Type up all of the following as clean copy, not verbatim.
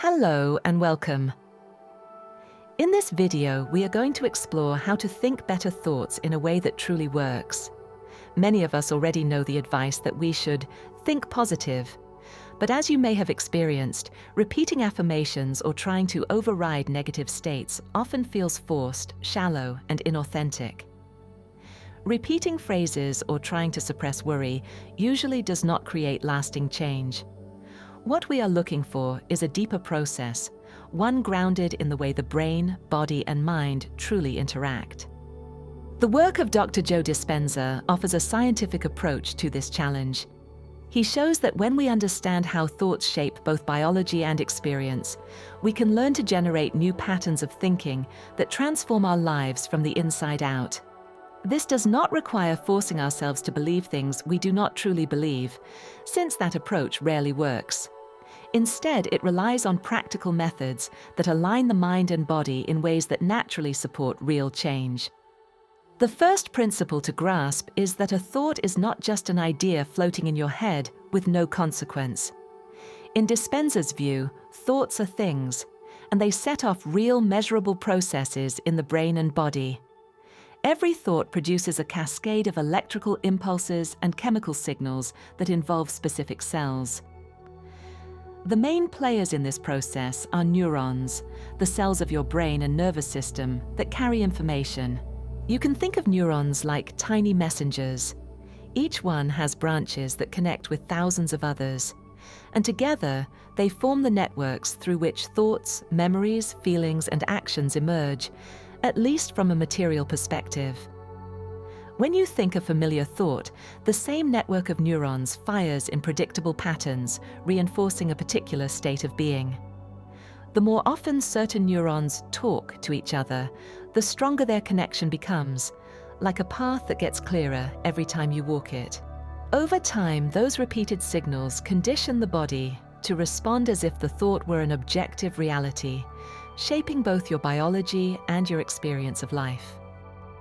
Hello and welcome. In this video, we are going to explore how to think better thoughts in a way that truly works. Many of us already know the advice that we should think positive. But as you may have experienced, repeating affirmations or trying to override negative states often feels forced, shallow, and inauthentic. Repeating phrases or trying to suppress worry usually does not create lasting change. What we are looking for is a deeper process, one grounded in the way the brain, body, and mind truly interact. The work of Dr. Joe Dispenza offers a scientific approach to this challenge. He shows that when we understand how thoughts shape both biology and experience, we can learn to generate new patterns of thinking that transform our lives from the inside out. This does not require forcing ourselves to believe things we do not truly believe, since that approach rarely works. Instead, it relies on practical methods that align the mind and body in ways that naturally support real change. The first principle to grasp is that a thought is not just an idea floating in your head with no consequence. In Dispenza's view, thoughts are things, and they set off real measurable processes in the brain and body. Every thought produces a cascade of electrical impulses and chemical signals that involve specific cells. The main players in this process are neurons, the cells of your brain and nervous system that carry information. You can think of neurons like tiny messengers. Each one has branches that connect with thousands of others, and together they form the networks through which thoughts, memories, feelings, and actions emerge, at least from a material perspective. When you think a familiar thought, the same network of neurons fires in predictable patterns, reinforcing a particular state of being. The more often certain neurons talk to each other, the stronger their connection becomes, like a path that gets clearer every time you walk it. Over time, those repeated signals condition the body to respond as if the thought were an objective reality, shaping both your biology and your experience of life.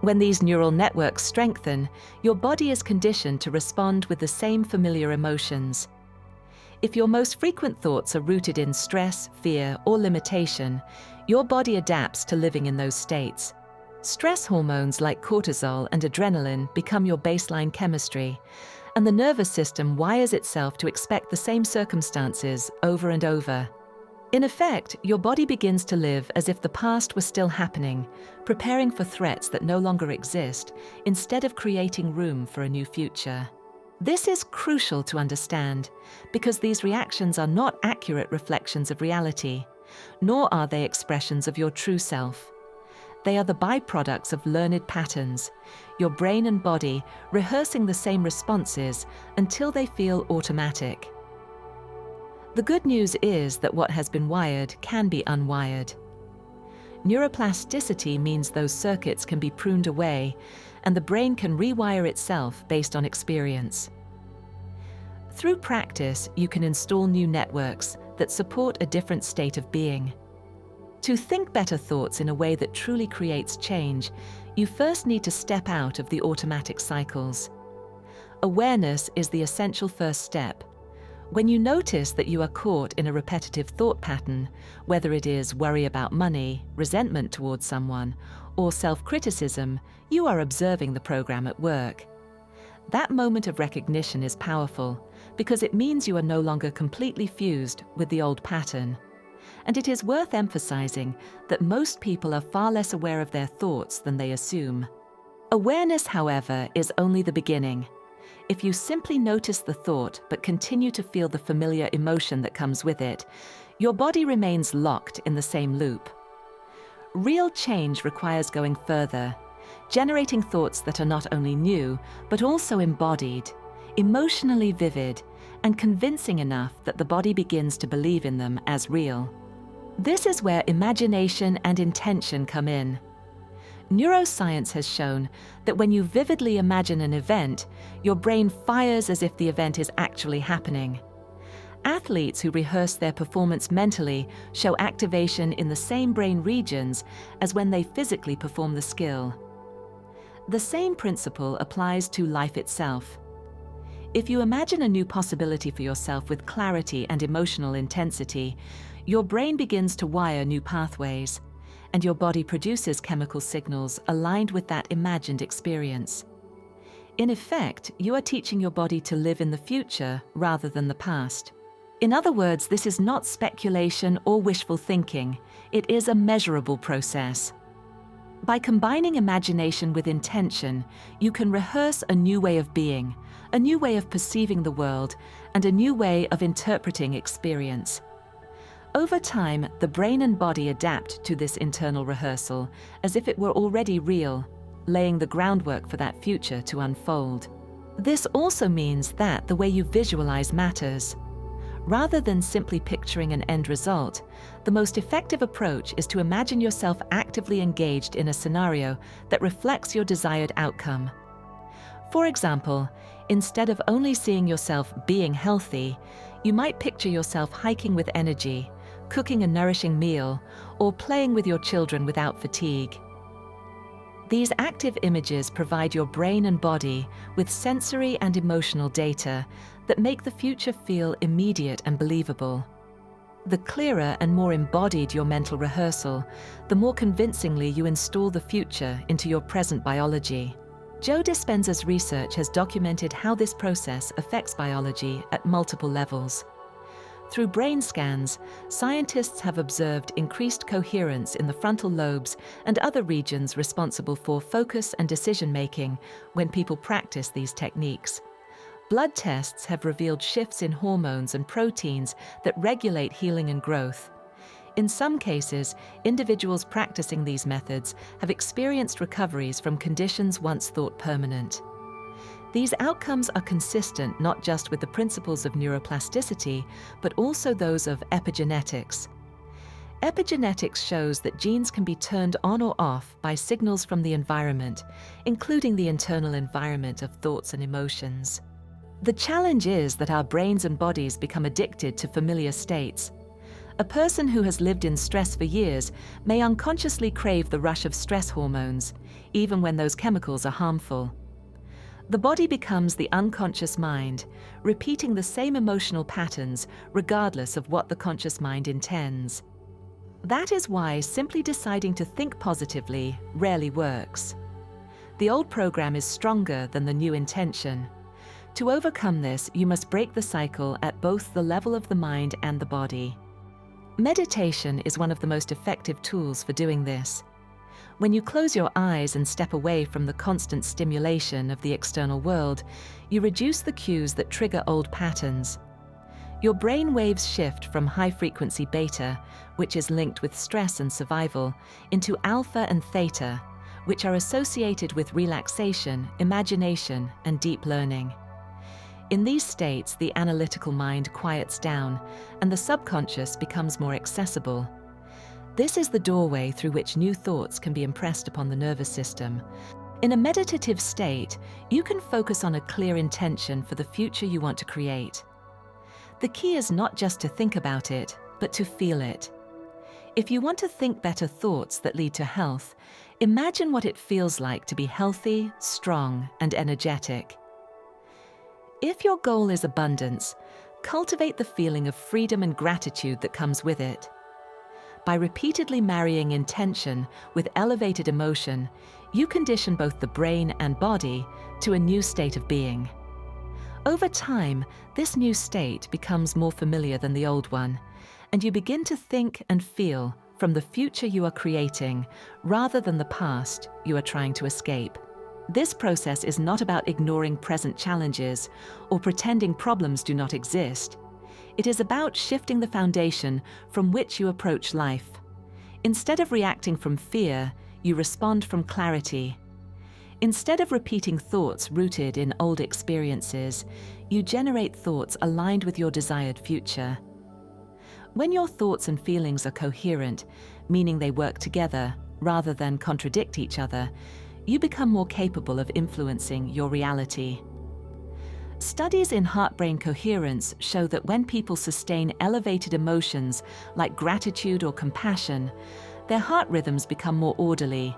When these neural networks strengthen, your body is conditioned to respond with the same familiar emotions. If your most frequent thoughts are rooted in stress, fear, or limitation, your body adapts to living in those states. Stress hormones like cortisol and adrenaline become your baseline chemistry, and the nervous system wires itself to expect the same circumstances over and over. In effect, your body begins to live as if the past was still happening, preparing for threats that no longer exist, instead of creating room for a new future. This is crucial to understand, because these reactions are not accurate reflections of reality, nor are they expressions of your true self. They are the byproducts of learned patterns, your brain and body rehearsing the same responses until they feel automatic. The good news is that what has been wired can be unwired. Neuroplasticity means those circuits can be pruned away, and the brain can rewire itself based on experience. Through practice, you can install new networks that support a different state of being. To think better thoughts in a way that truly creates change, you first need to step out of the automatic cycles. Awareness is the essential first step. When you notice that you are caught in a repetitive thought pattern, whether it is worry about money, resentment towards someone, or self-criticism, you are observing the program at work. That moment of recognition is powerful because it means you are no longer completely fused with the old pattern. And it is worth emphasizing that most people are far less aware of their thoughts than they assume. Awareness, however, is only the beginning. If you simply notice the thought but continue to feel the familiar emotion that comes with it, your body remains locked in the same loop. Real change requires going further, generating thoughts that are not only new, but also embodied, emotionally vivid, and convincing enough that the body begins to believe in them as real. This is where imagination and intention come in. Neuroscience has shown that when you vividly imagine an event, your brain fires as if the event is actually happening. Athletes who rehearse their performance mentally show activation in the same brain regions as when they physically perform the skill. The same principle applies to life itself. If you imagine a new possibility for yourself with clarity and emotional intensity, your brain begins to wire new pathways, and your body produces chemical signals aligned with that imagined experience. In effect, you are teaching your body to live in the future rather than the past. In other words, this is not speculation or wishful thinking. It is a measurable process. By combining imagination with intention, you can rehearse a new way of being, a new way of perceiving the world, and a new way of interpreting experience. Over time, the brain and body adapt to this internal rehearsal as if it were already real, laying the groundwork for that future to unfold. This also means that the way you visualize matters. Rather than simply picturing an end result, the most effective approach is to imagine yourself actively engaged in a scenario that reflects your desired outcome. For example, instead of only seeing yourself being healthy, you might picture yourself hiking with energy, cooking a nourishing meal, or playing with your children without fatigue. These active images provide your brain and body with sensory and emotional data that make the future feel immediate and believable. The clearer and more embodied your mental rehearsal, the more convincingly you install the future into your present biology. Joe Dispenza's research has documented how this process affects biology at multiple levels. Through brain scans, scientists have observed increased coherence in the frontal lobes and other regions responsible for focus and decision-making when people practice these techniques. Blood tests have revealed shifts in hormones and proteins that regulate healing and growth. In some cases, individuals practicing these methods have experienced recoveries from conditions once thought permanent. These outcomes are consistent not just with the principles of neuroplasticity, but also those of epigenetics. Epigenetics shows that genes can be turned on or off by signals from the environment, including the internal environment of thoughts and emotions. The challenge is that our brains and bodies become addicted to familiar states. A person who has lived in stress for years may unconsciously crave the rush of stress hormones, even when those chemicals are harmful. The body becomes the unconscious mind, repeating the same emotional patterns regardless of what the conscious mind intends. That is why simply deciding to think positively rarely works. The old program is stronger than the new intention. To overcome this, you must break the cycle at both the level of the mind and the body. Meditation is one of the most effective tools for doing this. When you close your eyes and step away from the constant stimulation of the external world, you reduce the cues that trigger old patterns. Your brain waves shift from high-frequency beta, which is linked with stress and survival, into alpha and theta, which are associated with relaxation, imagination, and deep learning. In these states, the analytical mind quiets down, and the subconscious becomes more accessible. This is the doorway through which new thoughts can be impressed upon the nervous system. In a meditative state, you can focus on a clear intention for the future you want to create. The key is not just to think about it, but to feel it. If you want to think better thoughts that lead to health, imagine what it feels like to be healthy, strong, and energetic. If your goal is abundance, cultivate the feeling of freedom and gratitude that comes with it. By repeatedly marrying intention with elevated emotion, you condition both the brain and body to a new state of being. Over time, this new state becomes more familiar than the old one, and you begin to think and feel from the future you are creating rather than the past you are trying to escape. This process is not about ignoring present challenges or pretending problems do not exist. It is about shifting the foundation from which you approach life. Instead of reacting from fear, you respond from clarity. Instead of repeating thoughts rooted in old experiences, you generate thoughts aligned with your desired future. When your thoughts and feelings are coherent, meaning they work together rather than contradict each other, you become more capable of influencing your reality. Studies in heart-brain coherence show that when people sustain elevated emotions like gratitude or compassion, their heart rhythms become more orderly,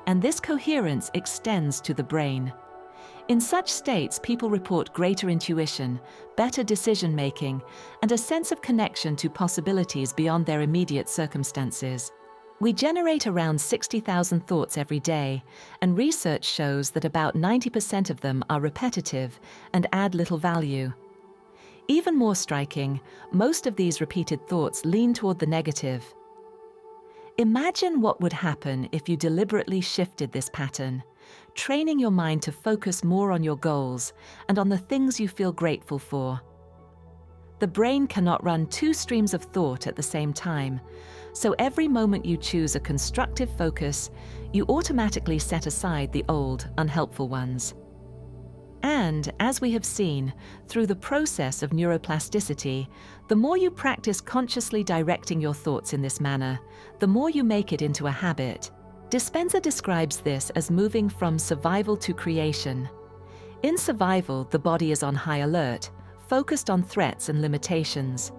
and this coherence extends to the brain. In such states, people report greater intuition, better decision-making, and a sense of connection to possibilities beyond their immediate circumstances. We generate around 60,000 thoughts every day, and research shows that about 90% of them are repetitive and add little value. Even more striking, most of these repeated thoughts lean toward the negative. Imagine what would happen if you deliberately shifted this pattern, training your mind to focus more on your goals and on the things you feel grateful for. The brain cannot run two streams of thought at the same time, so every moment you choose a constructive focus, you automatically set aside the old, unhelpful ones. And, as we have seen, through the process of neuroplasticity, the more you practice consciously directing your thoughts in this manner, the more you make it into a habit. Dispenza describes this as moving from survival to creation. In survival, the body is on high alert, focused on threats and limitations.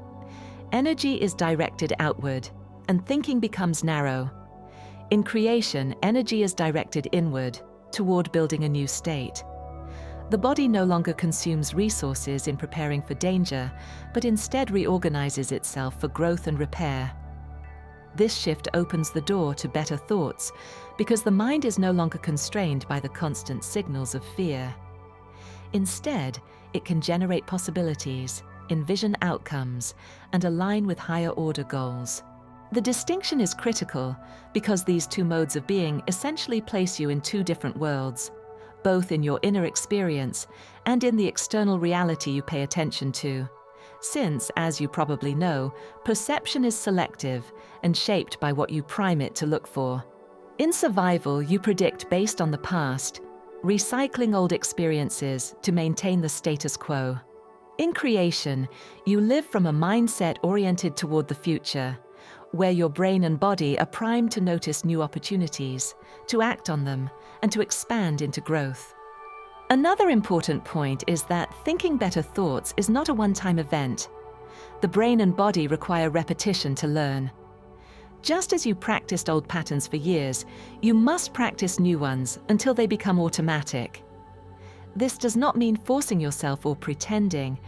Energy is directed outward, and thinking becomes narrow. In creation, energy is directed inward, toward building a new state. The body no longer consumes resources in preparing for danger, but instead reorganizes itself for growth and repair. This shift opens the door to better thoughts, because the mind is no longer constrained by the constant signals of fear. Instead, it can generate possibilities, envision outcomes, and align with higher-order goals. The distinction is critical because these two modes of being essentially place you in two different worlds, both in your inner experience and in the external reality you pay attention to. Since, as you probably know, perception is selective and shaped by what you prime it to look for. In survival, you predict based on the past, recycling old experiences to maintain the status quo. In creation, you live from a mindset oriented toward the future, where your brain and body are primed to notice new opportunities, to act on them, and to expand into growth. Another important point is that thinking better thoughts is not a one-time event. The brain and body require repetition to learn. Just as you practiced old patterns for years, you must practice new ones until they become automatic. This does not mean forcing yourself or pretending,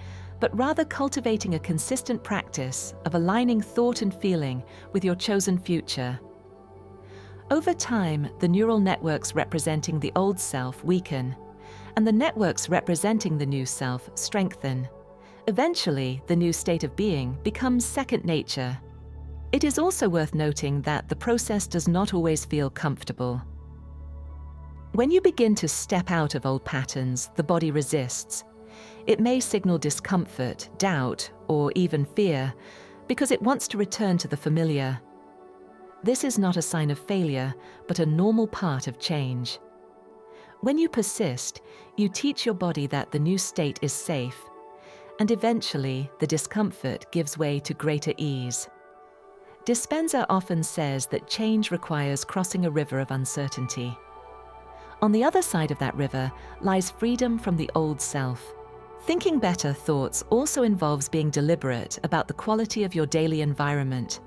but rather cultivating a consistent practice of aligning thought and feeling with your chosen future. Over time, the neural networks representing the old self weaken, and the networks representing the new self strengthen. Eventually, the new state of being becomes second nature. It is also worth noting that the process does not always feel comfortable. When you begin to step out of old patterns, the body resists. It may signal discomfort, doubt, or even fear, because it wants to return to the familiar. This is not a sign of failure, but a normal part of change. When you persist, you teach your body that the new state is safe, and eventually the discomfort gives way to greater ease. Dispenza often says that change requires crossing a river of uncertainty. On the other side of that river lies freedom from the old self. Thinking better thoughts also involves being deliberate about the quality of your daily environment.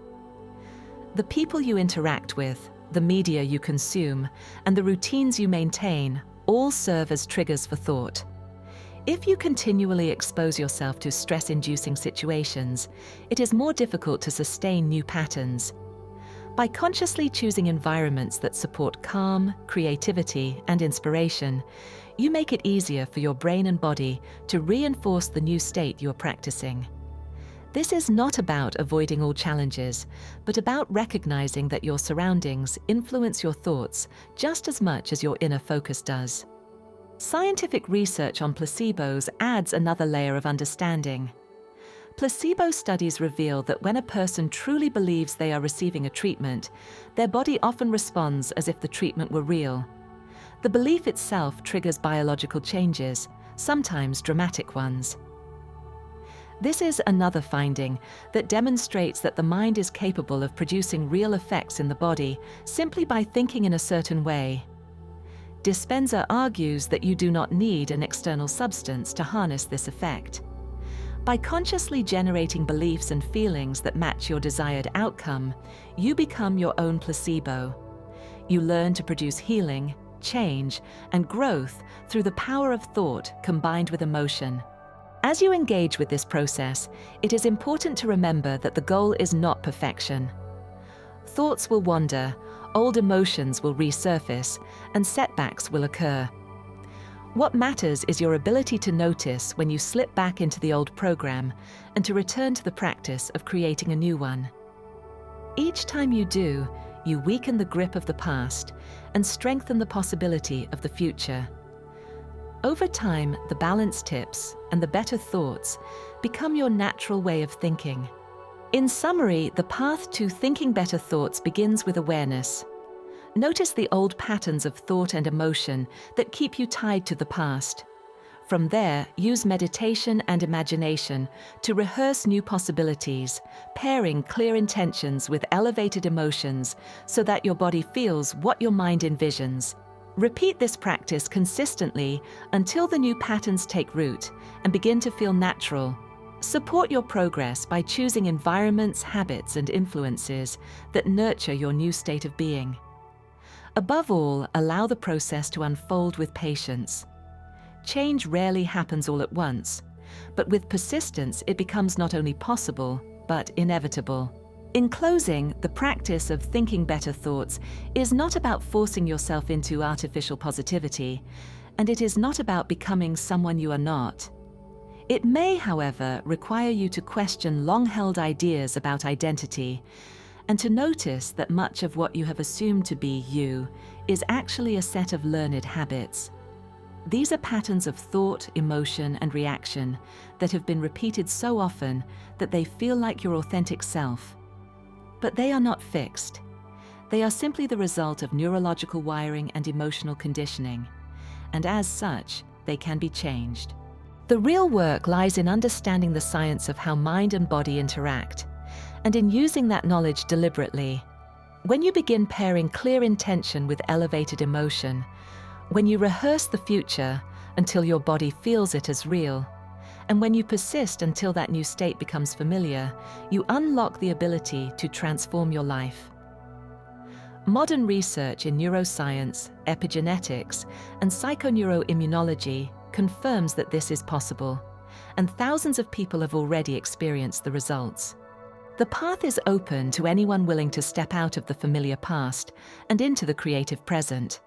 The people you interact with, the media you consume, and the routines you maintain all serve as triggers for thought. If you continually expose yourself to stress-inducing situations, it is more difficult to sustain new patterns. By consciously choosing environments that support calm, creativity, and inspiration, you make it easier for your brain and body to reinforce the new state you are practicing. This is not about avoiding all challenges, but about recognizing that your surroundings influence your thoughts just as much as your inner focus does. Scientific research on placebos adds another layer of understanding. Placebo studies reveal that when a person truly believes they are receiving a treatment, their body often responds as if the treatment were real. The belief itself triggers biological changes, sometimes dramatic ones. This is another finding that demonstrates that the mind is capable of producing real effects in the body simply by thinking in a certain way. Dispenza argues that you do not need an external substance to harness this effect. By consciously generating beliefs and feelings that match your desired outcome, you become your own placebo. You learn to produce healing, change, and growth through the power of thought combined with emotion. As you engage with this process, it is important to remember that the goal is not perfection. Thoughts will wander, old emotions will resurface, and setbacks will occur. What matters is your ability to notice when you slip back into the old program and to return to the practice of creating a new one. Each time you do, you weaken the grip of the past and strengthen the possibility of the future. Over time, the balance tips and the better thoughts become your natural way of thinking. In summary, the path to thinking better thoughts begins with awareness. Notice the old patterns of thought and emotion that keep you tied to the past. From there, use meditation and imagination to rehearse new possibilities, pairing clear intentions with elevated emotions so that your body feels what your mind envisions. Repeat this practice consistently until the new patterns take root and begin to feel natural. Support your progress by choosing environments, habits, and influences that nurture your new state of being. Above all, allow the process to unfold with patience. Change rarely happens all at once, but with persistence it becomes not only possible, but inevitable. In closing, the practice of thinking better thoughts is not about forcing yourself into artificial positivity, and it is not about becoming someone you are not. It may, however, require you to question long-held ideas about identity, and to notice that much of what you have assumed to be you is actually a set of learned habits. These are patterns of thought, emotion, and reaction that have been repeated so often that they feel like your authentic self. But they are not fixed. They are simply the result of neurological wiring and emotional conditioning, and as such, they can be changed. The real work lies in understanding the science of how mind and body interact, and in using that knowledge deliberately. When you begin pairing clear intention with elevated emotion, when you rehearse the future until your body feels it as real, and when you persist until that new state becomes familiar, you unlock the ability to transform your life. Modern research in neuroscience, epigenetics, and psychoneuroimmunology confirms that this is possible, and thousands of people have already experienced the results. The path is open to anyone willing to step out of the familiar past and into the creative present.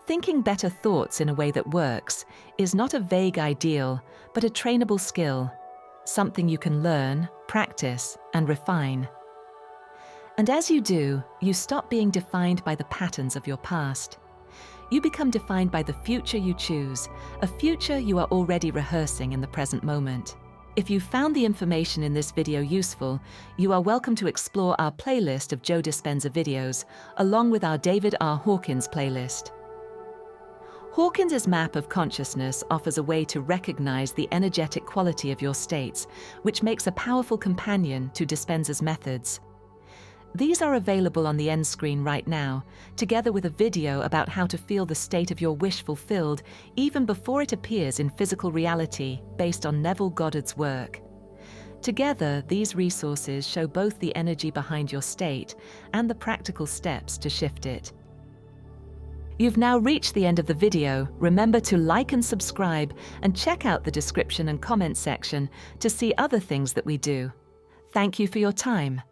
Thinking better thoughts in a way that works is not a vague ideal, but a trainable skill, something you can learn, practice, and refine. And as you do, you stop being defined by the patterns of your past. You become defined by the future you choose, a future you are already rehearsing in the present moment. If you found the information in this video useful, you are welcome to explore our playlist of Joe Dispenza videos, along with our David R. Hawkins playlist. Hawkins's map of consciousness offers a way to recognize the energetic quality of your states, which makes a powerful companion to Dispenza's methods. These are available on the end screen right now, together with a video about how to feel the state of your wish fulfilled even before it appears in physical reality, based on Neville Goddard's work. Together, these resources show both the energy behind your state and the practical steps to shift it. You've now reached the end of the video. Remember to like and subscribe, and check out the description and comment section to see other things that we do. Thank you for your time.